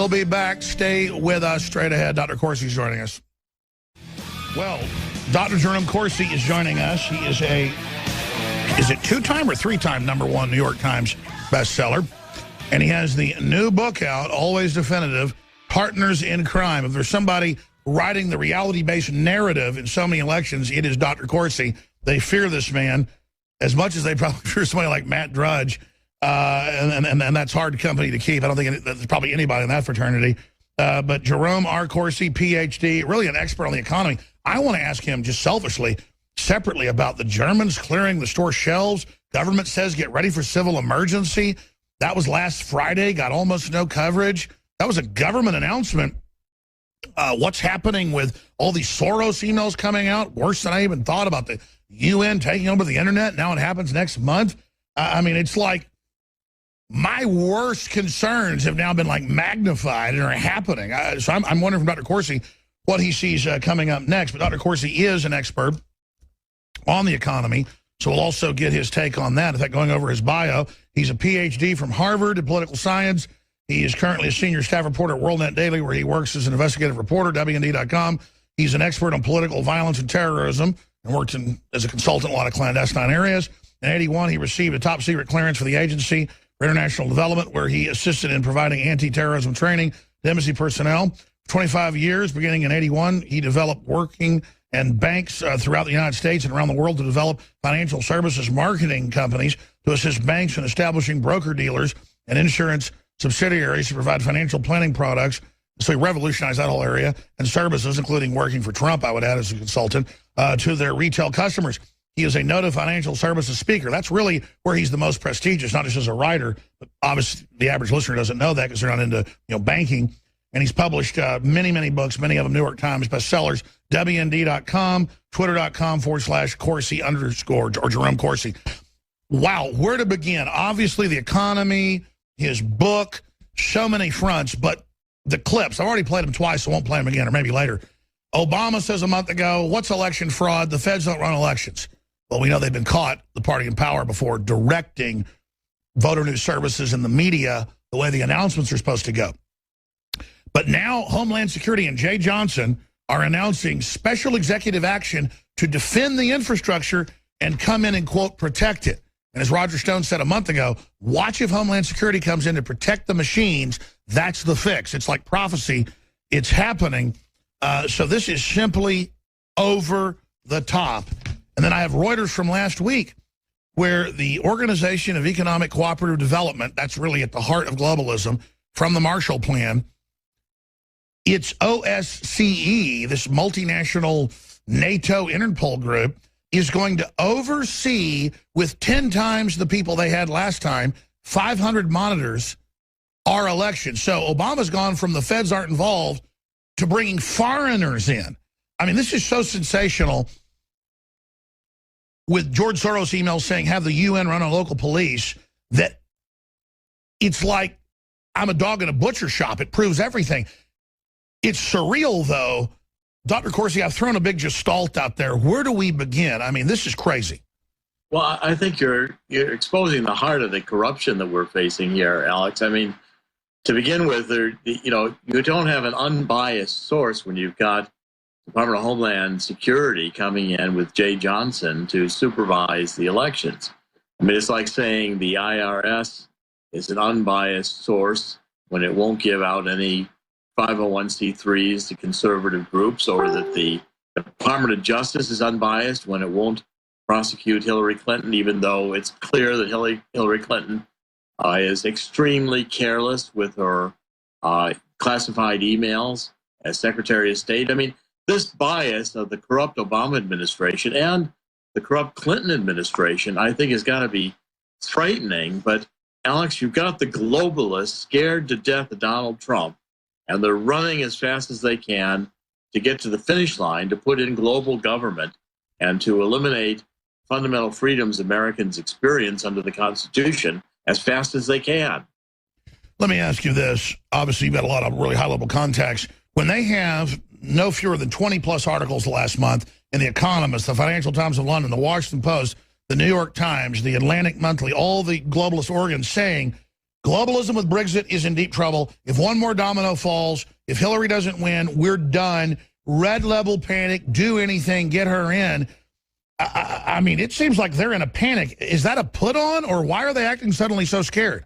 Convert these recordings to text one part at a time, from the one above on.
We'll be back. Stay with us. Straight ahead, Dr. Corsi is joining us. Well, Dr. Jerome Corsi is joining us. He is is it two-time or three-time #1 New York Times bestseller? And he has the new book out, Always Definitive, Partners in Crime. If there's somebody writing the reality-based narrative in so many elections, it is Dr. Corsi. They fear this man as much as they probably fear somebody like Matt Drudge. And that's hard company to keep. I don't think there's probably anybody in that fraternity. But Jerome R. Corsi, Ph.D., really an expert on the economy. I want to ask him just selfishly, separately, about the Germans clearing the store shelves. Government says get ready for civil emergency. That was last Friday, got almost no coverage. That was a government announcement. What's happening with all these Soros emails coming out? Worse than I even thought about the UN taking over the internet. Now it happens next month. I mean, it's like my worst concerns have now been like magnified and are happening. So I'm wondering from Dr. Corsi what he sees coming up next. But Dr. Corsi is an expert on the economy, so we'll also get his take on that. In fact, going over his bio, he's a Ph.D. from Harvard in political science. He is currently a senior staff reporter at WorldNet Daily, where he works as an investigative reporter, WND.com. He's an expert on political violence and terrorism and worked as a consultant in a lot of clandestine areas. In 1981, he received a top-secret clearance for the Agency for International Development, where he assisted in providing anti-terrorism training to embassy personnel. For 25 years, beginning in 1981, he developed working and banks throughout the United States and around the world to develop financial services marketing companies to assist banks in establishing broker-dealers and insurance subsidiaries to provide financial planning products. So he revolutionized that whole area and services, including working for Trump, I would add, as a consultant, to their retail customers. He is a noted financial services speaker. That's really where he's the most prestigious, not just as a writer, but obviously the average listener doesn't know that because they're not into banking. And he's published many, many books, many of them New York Times bestsellers, WND.com, Twitter.com/Corsi_ or Jerome Corsi. Wow, where to begin? Obviously the economy, his book, so many fronts, but the clips, I've already played them twice, so I won't play them again, or maybe later. Obama says a month ago, what's election fraud? The feds don't run elections. Well, we know they've been caught, the party in power, before directing voter news services and the media the way the announcements are supposed to go. But now Homeland Security and Jay Johnson are announcing special executive action to defend the infrastructure and come in and, quote, protect it. And as Roger Stone said a month ago, watch if Homeland Security comes in to protect the machines. That's the fix. It's like prophecy. It's happening. So this is simply over the top. And then I have Reuters from last week, where the Organization of Economic Cooperative Development, that's really at the heart of globalism, from the Marshall Plan, it's OSCE, this multinational NATO Interpol group, is going to oversee, with 10 times the people they had last time, 500 monitors, our election. So Obama's gone from the feds aren't involved to bringing foreigners in. I mean, this is so sensational, with George Soros' emails saying have the UN run on local police, that it's like I'm a dog in a butcher shop. It proves everything. It's surreal, though. Dr. Corsi, I've thrown a big gestalt out there. Where do we begin? I mean, this is crazy. Well, I think you're exposing the heart of the corruption that we're facing here, Alex. I mean, to begin with, you don't have an unbiased source when you've got Department of Homeland Security coming in with Jay Johnson to supervise the elections. I mean, it's like saying the IRS is an unbiased source when it won't give out any 501c3s to conservative groups, or that the Department of Justice is unbiased when it won't prosecute Hillary Clinton, even though it's clear that Hillary Clinton is extremely careless with her classified emails as Secretary of State. I mean, this bias of the corrupt Obama administration and the corrupt Clinton administration, I think, has got to be frightening. But, Alex, you've got the globalists scared to death of Donald Trump, and they're running as fast as they can to get to the finish line, to put in global government and to eliminate fundamental freedoms Americans experience under the Constitution as fast as they can. Let me ask you this. Obviously, you've got a lot of really high-level contacts. When they have no fewer than 20-plus articles last month in The Economist, the Financial Times of London, the Washington Post, the New York Times, the Atlantic Monthly, all the globalist organs saying Globalism with Brexit is in deep trouble. If one more domino falls, if Hillary doesn't win, we're done. Red level panic, do anything, get her in. I mean, it seems like they're in a panic. Is that a put on, or why are they acting suddenly so scared?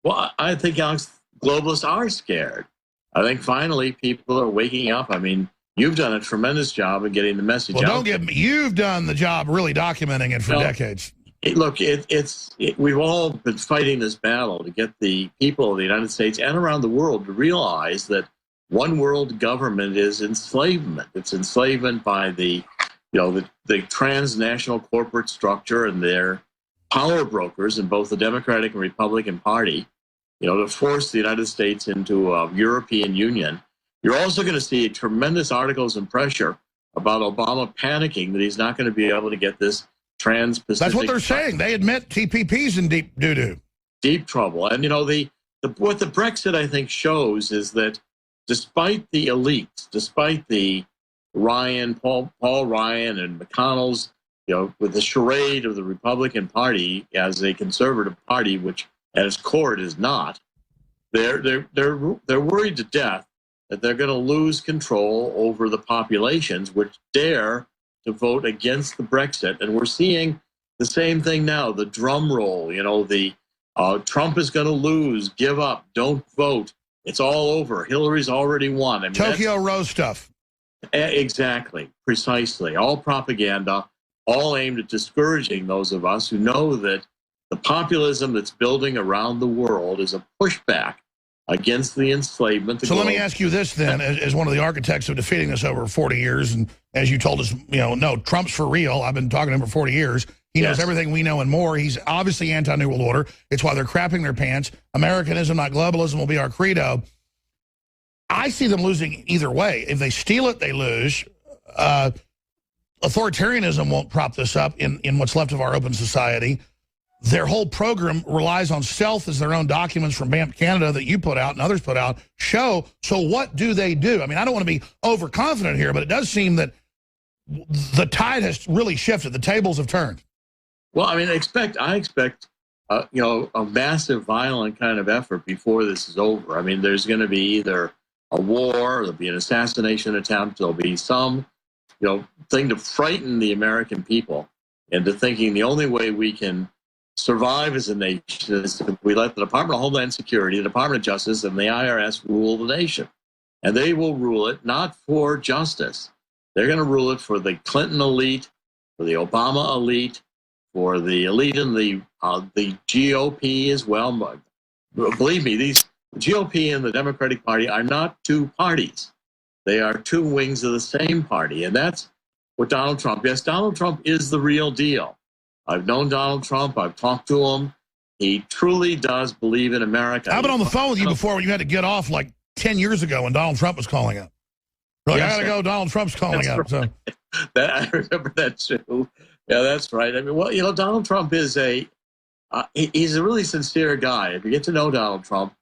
Well, I think, Alex, globalists are scared. I think finally people are waking up. I mean, you've done a tremendous job of getting the message out. Well, don't get me. You've done the job really documenting it for decades. We've all been fighting this battle to get the people of the United States and around the world to realize that one world government is enslavement. It's enslavement by the transnational corporate structure and their power brokers in both the Democratic and Republican Party, to force the United States into a European Union. You're also going to see tremendous articles and pressure about Obama panicking that he's not going to be able to get this trans-Pacific. That's what they're saying. They admit TPP's in deep doo-doo. Deep trouble. And, what the Brexit, I think, shows is that despite the elites, despite the Paul Ryan and McConnell's, with the charade of the Republican Party as a conservative party, which at its core it is not, they're worried to death that they're going to lose control over the populations which dare to vote against the Brexit. And we're seeing the same thing now, the drum roll, Trump is going to lose, give up, don't vote. It's all over. Hillary's already won. I mean, Tokyo Rose stuff. Exactly, precisely. All propaganda, all aimed at discouraging those of us who know that the populism that's building around the world is a pushback against the enslavement. So let me ask you this then, as one of the architects of defeating this over 40 years, and as you told us, no, Trump's for real. I've been talking to him for 40 years. He knows everything we know and more. He's obviously anti-New World Order. It's why they're crapping their pants. Americanism, not globalism, will be our credo. I see them losing either way. If they steal it, they lose. Authoritarianism won't prop this up in what's left of our open society. Their whole program relies on stealth, as their own documents from BAMP Canada that you put out and others put out show. So what do they do? I mean, I don't want to be overconfident here, but it does seem that the tide has really shifted. The tables have turned. Well, I mean, I expect a massive, violent kind of effort before this is over. I mean, there's going to be either a war, there'll be an assassination attempt, there'll be some, thing to frighten the American people into thinking the only way we can survive as a nation is if we let the Department of Homeland Security, the Department of Justice, and the IRS rule the nation. And they will rule it not for justice. They're going to rule it for the Clinton elite, for the Obama elite, for the elite in the GOP as well. Believe me, the GOP and the Democratic Party are not two parties. They are two wings of the same party. And that's what Donald Trump is. Donald Trump is the real deal. I've known Donald Trump. I've talked to him. He truly does believe in America. I've been on the phone with you before when you had to get off like 10 years ago when Donald Trump was calling up. Like, yes, I got to go. Donald Trump's calling up. Right. So. I remember that too. Yeah, that's right. I mean, Donald Trump is he's a really sincere guy. If you get to know Donald Trump,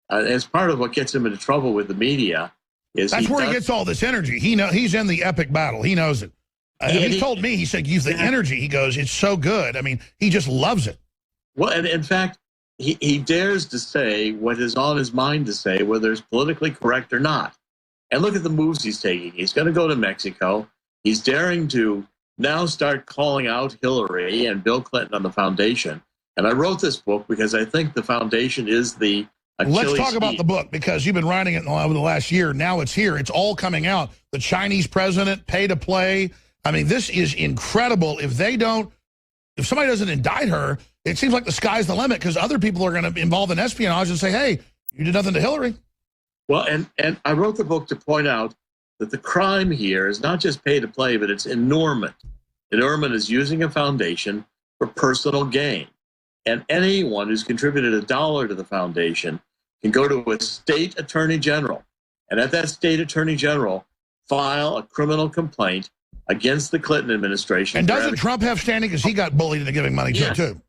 as part of what gets him into trouble with the media is that's where he gets all this energy. He's in the epic battle. He knows it. He told me, he said, use the energy. He goes, it's so good. I mean, he just loves it. Well, and in fact, he dares to say what is on his mind to say, whether it's politically correct or not. And look at the moves he's taking. He's going to go to Mexico. He's daring to now start calling out Hillary and Bill Clinton on the foundation. And I wrote this book because I think the foundation is the Achilles Let's talk about the book, because you've been writing it over the last year. Now it's here. It's all coming out. The Chinese president, pay to play. I mean, this is incredible. If somebody doesn't indict her, it seems like the sky's the limit, because other people are going to be involved in espionage and say, hey, you did nothing to Hillary. Well, and I wrote the book to point out that the crime here is not just pay to play, but it's enormous. Enormous is using a foundation for personal gain. And anyone who's contributed $1 to the foundation can go to a state attorney general, and at that state attorney general, file a criminal complaint against the Clinton administration. And doesn't Trump have standing, because he got bullied into giving money to it too?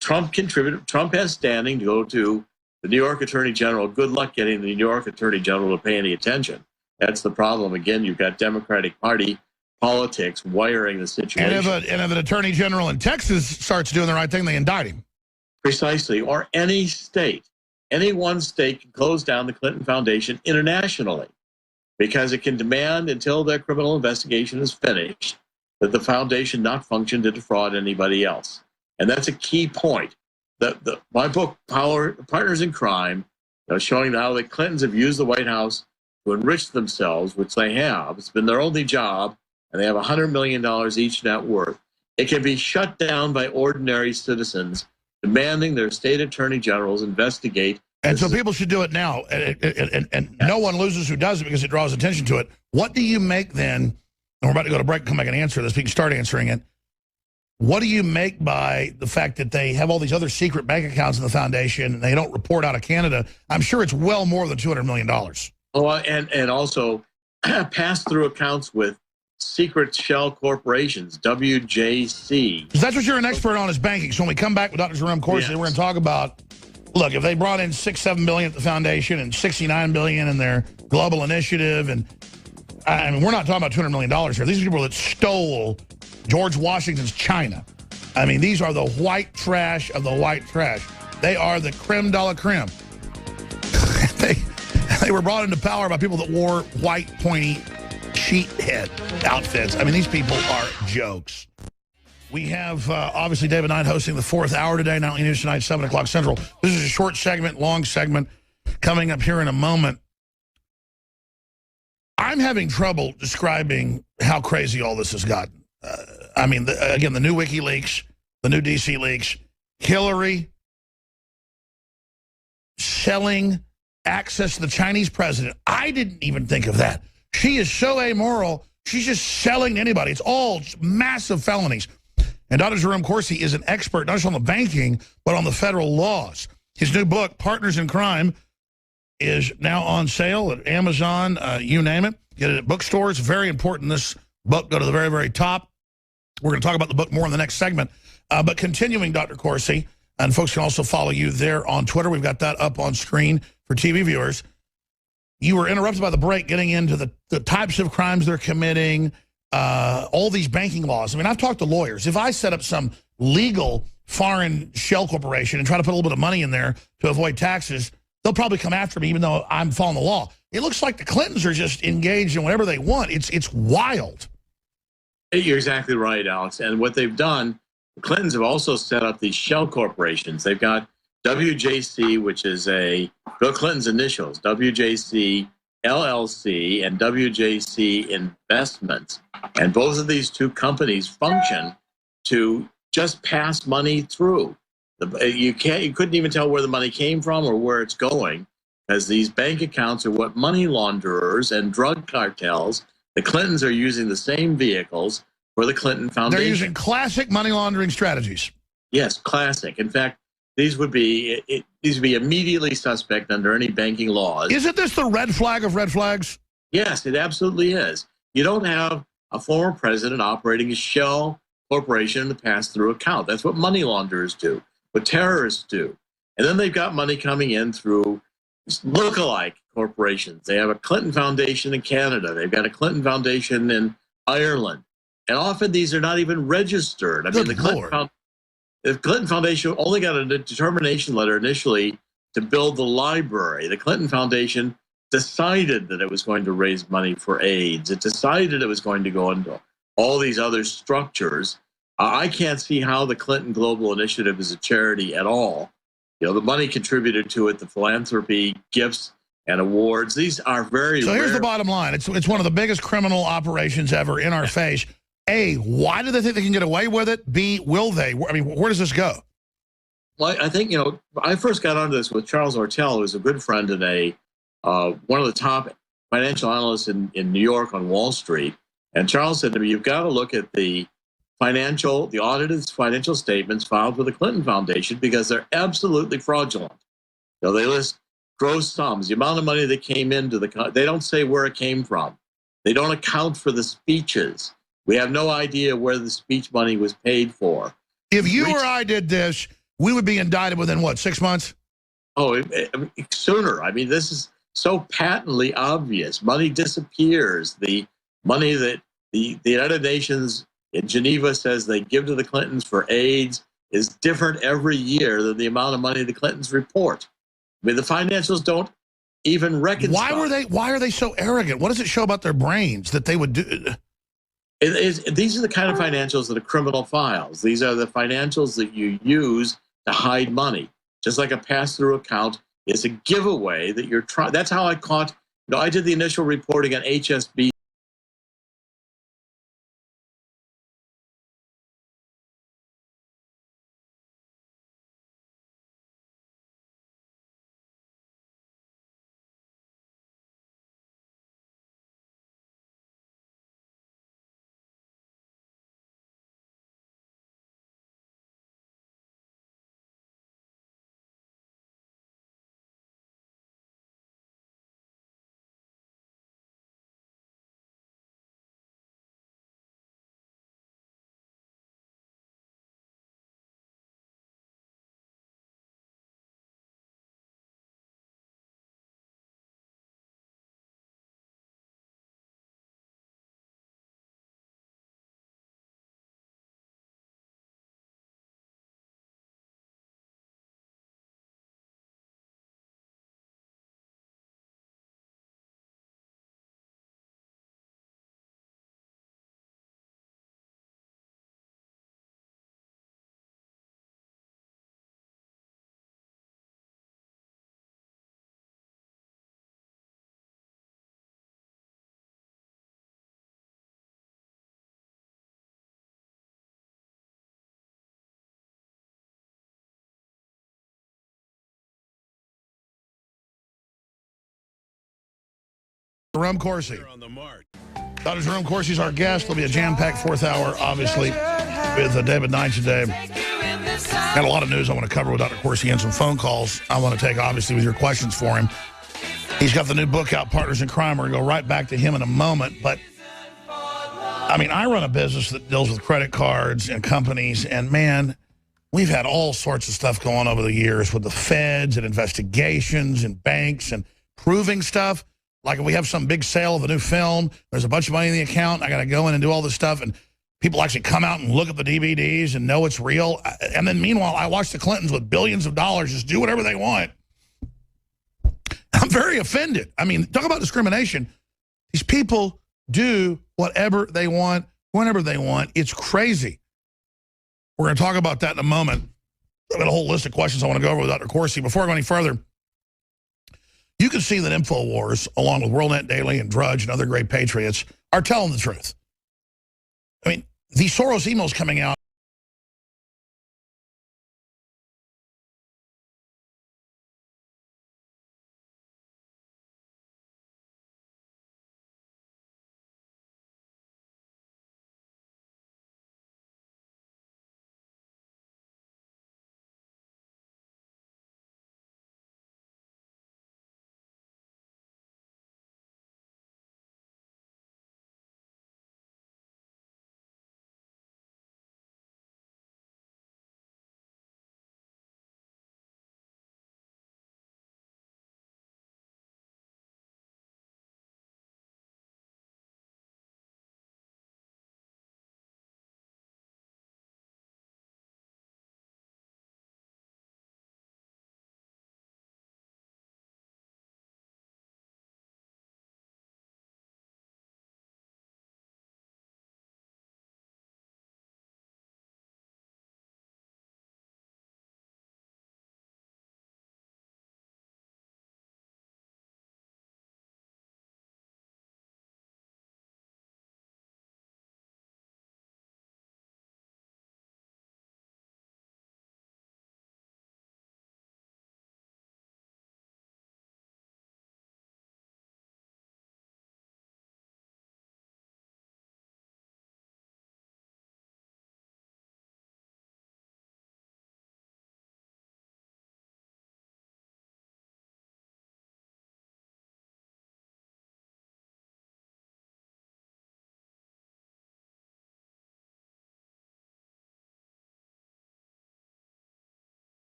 Trump contributed. Trump has standing to go to the New York Attorney General. Good luck getting the New York Attorney General to pay any attention. That's the problem. Again, you've got Democratic Party politics wiring the situation. And if an Attorney General in Texas starts doing the right thing, they indict him. Precisely. Or any state. any one state can close down the Clinton Foundation internationally because it can demand until their criminal investigation is finished that the foundation not function to defraud anybody else. And that's a key point. My book, Partners in Crime, showing how the Clintons have used the White House to enrich themselves, which they have. It's been their only job, and they have $100 million each net worth. It can be shut down by ordinary citizens demanding their state attorney generals investigate. And so people should do it now, and no one loses who does it because it draws attention to it. What do you make then, and we're about to go to break, come back and answer this, we can start answering it. What do you make by the fact that they have all these other secret bank accounts in the foundation and they don't report out of Canada? I'm sure it's well more than $200 million. Oh, and also pass-through accounts with secret shell corporations, WJC. Because that's what you're an expert on is banking. So when we come back with Dr. Jerome Corsi, we're going to talk about, look, if they brought in $6-7 billion at the foundation and $69 billion in their global initiative, and I mean, we're not talking about $200 million here. These are people that stole George Washington's China. I mean, these are the white trash of the white trash. They are the creme de la creme. They were brought into power by people that wore white, pointy sheet head outfits. I mean, these people are jokes. We have, obviously, David Knight hosting the 4th hour today, Nightly News tonight, 7 o'clock Central. This is a short segment, long segment, coming up here in a moment. I'm having trouble describing how crazy all this has gotten. I mean, again, the new WikiLeaks, the new DC leaks, Hillary selling access to the Chinese president. I didn't even think of that. She is so amoral. She's just selling to anybody. It's all massive felonies. And Dr. Jerome Corsi is an expert, not just on the banking, but on the federal laws. His new book, Partners in Crime, is now on sale at Amazon, you name it. Get it at bookstores. Very important, this book. Go to the very, very top. We're going to talk about the book more in the next segment. But continuing, Dr. Corsi, and folks can also follow you there on Twitter. We've got that up on screen for TV viewers. You were interrupted by the break getting into the types of crimes they're committing, all these banking laws. I mean, I've talked to lawyers. If I set up some legal foreign shell corporation and try to put a little bit of money in there to avoid taxes, they'll probably come after me even though I'm following the law. It looks like the Clintons are just engaged in whatever they want. It's wild. You're exactly right, Alex. And what they've done, the Clintons have also set up these shell corporations. They've got WJC, which is Bill Clinton's initials, WJC LLC and WJC Investments. And both of these two companies function to just pass money through. You couldn't even tell where the money came from or where it's going, because these bank accounts are what money launderers and drug cartels. The Clintons are using the same vehicles for the Clinton Foundation. They're using classic money laundering strategies. Yes, classic. In fact, these would be immediately suspect under any banking laws. Isn't this the red flag of red flags? Yes, it absolutely is. You don't have a former president operating a shell corporation in a pass-through account. That's what money launderers do, what terrorists do. And then they've got money coming in through lookalike corporations. They have a Clinton Foundation in Canada. They've got a Clinton Foundation in Ireland. And often these are not even registered. I mean, the Clinton Foundation only got a determination letter initially to build the library. The Clinton Foundation decided that it was going to raise money for AIDS. It decided it was going to go into all these other structures. I can't see how the Clinton Global Initiative is a charity at all. You know, the money contributed to it, the philanthropy, gifts, and awards, these are very So rare. here's the bottom line. It's one of the biggest criminal operations ever in our face. A, why do they think they can get away with it? B, will they? I mean, where does this go? Well, I think, I first got onto this with Charles Ortel, who's a good friend and one of the top financial analysts in New York on Wall Street. And Charles said to me, you've got to look at the audited financial statements filed with the Clinton Foundation because they're absolutely fraudulent. They list gross sums, the amount of money that came into they don't say where it came from. They don't account for the speeches. We have no idea where the speech money was paid for. If you or I did this, we would be indicted within, what, 6 months? Oh, sooner. I mean, this is so patently obvious. Money disappears. The money that the United Nations in Geneva says they give to the Clintons for AIDS is different every year than the amount of money the Clintons report. I mean, the financials don't even reconcile. Why are they so arrogant? What does it show about their brains that they would do? These are the kind of financials that are criminal files. These are the financials that you use to hide money. Just like a pass-through account is a giveaway that you're trying. That's how I caught. I did the initial reporting on HSB. Jerome Corsi. Dr. Jerome Corsi is our guest. There'll be a jam-packed fourth hour, obviously, with David Knight today. Got a lot of news I want to cover with Dr. Corsi and some phone calls I want to take, obviously, with your questions for him. He's got the new book out, Partners in Crime. We're going to go right back to him in a moment. But, I mean, I run a business that deals with credit cards and companies, and, man, we've had all sorts of stuff going on over the years with the feds and investigations and banks and proving stuff. Like if we have some big sale of a new film, there's a bunch of money in the account, I got to go in and do all this stuff, and people actually come out and look at the DVDs and know it's real. And then meanwhile, I watch the Clintons with billions of dollars just do whatever they want. I'm very offended. I mean, talk about discrimination. These people do whatever they want, whenever they want. It's crazy. We're going to talk about that in a moment. I've got a whole list of questions I want to go over with Dr. Corsi. Before I go any further, you can see that InfoWars, along with WorldNet Daily and Drudge and other great patriots, are telling the truth. I mean, these Soros emails coming out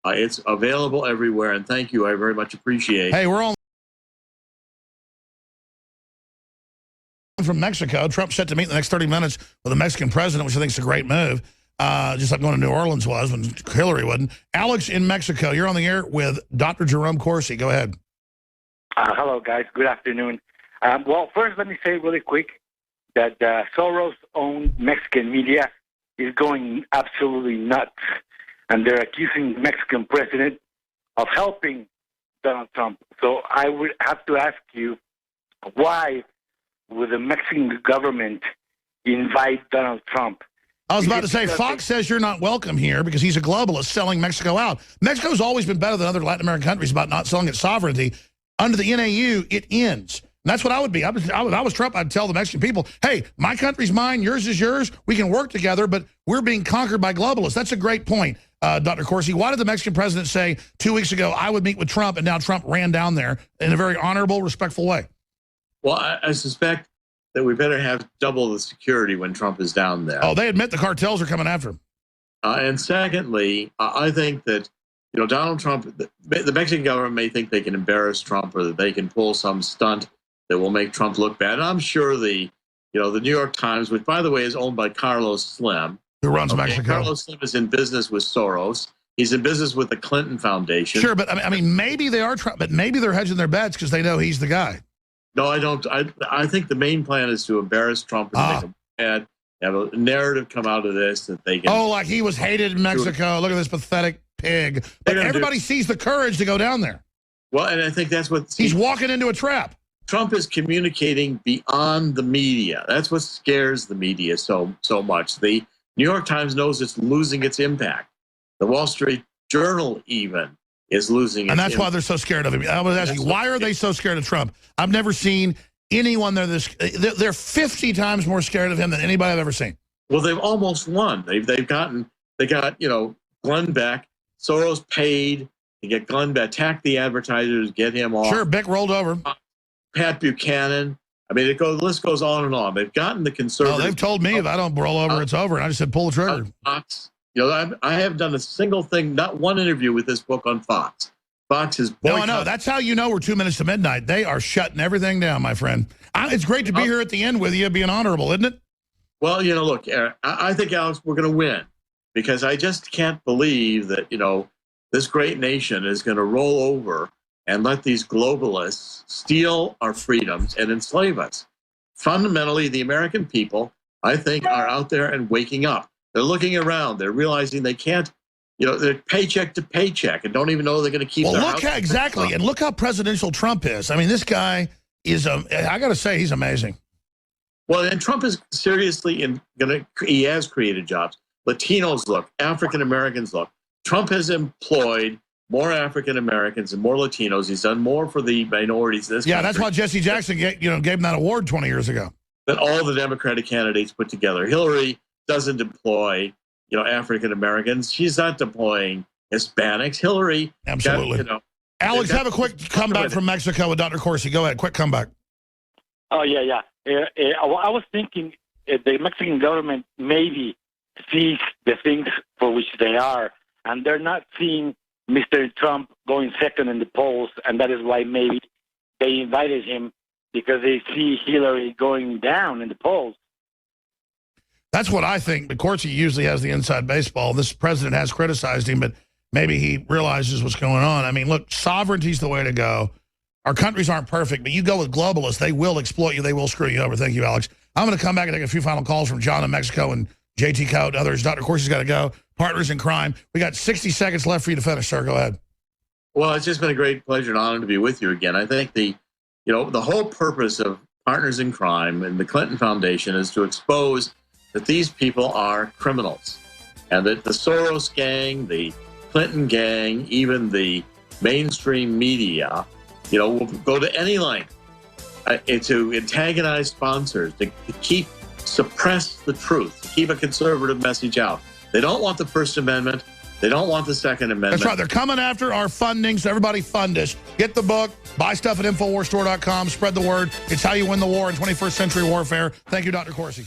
It's available everywhere, and thank you. I very much appreciate it. Hey, we're on from Mexico. Trump's set to meet in the next 30 minutes with the Mexican president, which I think is a great move. Just like going to New Orleans was when Hillary wouldn't. Alex in Mexico, you're on the air with Dr. Jerome Corsi. Go ahead. Hello, guys. Good afternoon. Well, first, let me say really quick that Soros-owned Mexican media is going absolutely nuts, and they're accusing the Mexican president of helping Donald Trump. So I would have to ask you, why would the Mexican government invite Donald Trump? I was about to say, Fox says you're not welcome here because he's a globalist selling Mexico out. Mexico's always been better than other Latin American countries about not selling its sovereignty. Under the NAU, it ends. And that's what I would be. I was Trump, I'd tell the Mexican people, hey, my country's mine, yours is yours. We can work together, but we're being conquered by globalists. That's a great point, Dr. Corsi. Why did the Mexican president say 2 weeks ago, I would meet with Trump, and now Trump ran down there in a very honorable, respectful way? Well, I suspect that we better have double the security when Trump is down there. Oh, they admit the cartels are coming after him. And secondly, I think that, Donald Trump, the Mexican government may think they can embarrass Trump or that they can pull some stunt that will make Trump look bad. And I'm sure the New York Times, which, by the way, is owned by Carlos Slim. Who runs Mexico. Carlos Slim is in business with Soros. He's in business with the Clinton Foundation. Sure, but I mean, maybe they are Trump, but maybe they're hedging their bets because they know he's the guy. No, I don't. I think the main plan is to embarrass Trump and make him bad. Have a narrative come out of this that they can. Oh, like he was hated in Mexico. Look at this pathetic pig. But everybody sees the courage to go down there. Well, and I think that's what he's walking into a trap. Trump is communicating beyond the media. That's what scares the media so much. The New York Times knows it's losing its impact. The Wall Street Journal even is losing its And that's impact. why they're so scared of him. I was asking, why are they so scared of Trump? I've never seen anyone there they're 50 times more scared of him than anybody I've ever seen. Well, they've almost won. They got Glenn Beck. Soros paid to get Glenn Beck, attack the advertisers, get him off. Sure, Beck rolled over. Pat Buchanan. I mean, the list goes on and on. They've gotten the conservatives. Oh, they've told me if I don't roll over, it's over. And I just said, pull the trigger. Fox. I haven't done a single thing, not one interview with this book on Fox. Fox is boycotting. No, I know. That's how you know we're 2 minutes to midnight. They are shutting everything down, my friend. It's great to be here at the end with you, being honorable, isn't it? Well, look, I think, Alex, we're going to win because I just can't believe that, this great nation is going to roll over and let these globalists steal our freedoms and enslave us. Fundamentally, the American people, I think, are out there and waking up. They're looking around. They're realizing they can't, they're paycheck to paycheck and don't even know they're going to keep their house. Exactly. And look how presidential Trump is. I mean, this guy is, I got to say, he's amazing. Well, and Trump is seriously he has created jobs. Latinos look, African Americans look. Trump has employed more African Americans and more Latinos. He's done more for the minorities in this country. That's why Jesse Jackson gave him that award 20 years ago. Than all the Democratic candidates put together. Hillary doesn't employ, African Americans. She's not deploying Hispanics. Hillary, absolutely. Alex, have a quick comeback from Mexico with Dr. Corsi. Go ahead, quick comeback. Oh yeah. I was thinking the Mexican government maybe sees the things for which they are, and they're not seeing Mr. Trump going second in the polls, and that is why maybe they invited him, because they see Hillary going down in the polls. That's what I think, but Corsi usually has the inside baseball. This president has criticized him, but maybe he realizes what's going on. I mean, look, sovereignty's the way to go. Our countries aren't perfect, but you go with globalists, they will exploit you, they will screw you over. Thank you, Alex. I'm going to come back and take a few final calls from John in Mexico and JT Coat and others. Dr. Corsi's got to go. Partners in crime. We got 60 seconds left for you to finish, sir. Go ahead. Well, it's just been a great pleasure and honor to be with you again. I think the whole purpose of Partners in Crime and the Clinton Foundation is to expose that these people are criminals and that the Soros gang, the Clinton gang, even the mainstream media, will go to any length to antagonize sponsors, to suppress the truth, to keep a conservative message out. They don't want the First Amendment. They don't want the Second Amendment. That's right. They're coming after our funding, so everybody fund us. Get the book. Buy stuff at InfoWarsStore.com. Spread the word. It's how you win the war in 21st century warfare. Thank you, Dr. Corsi.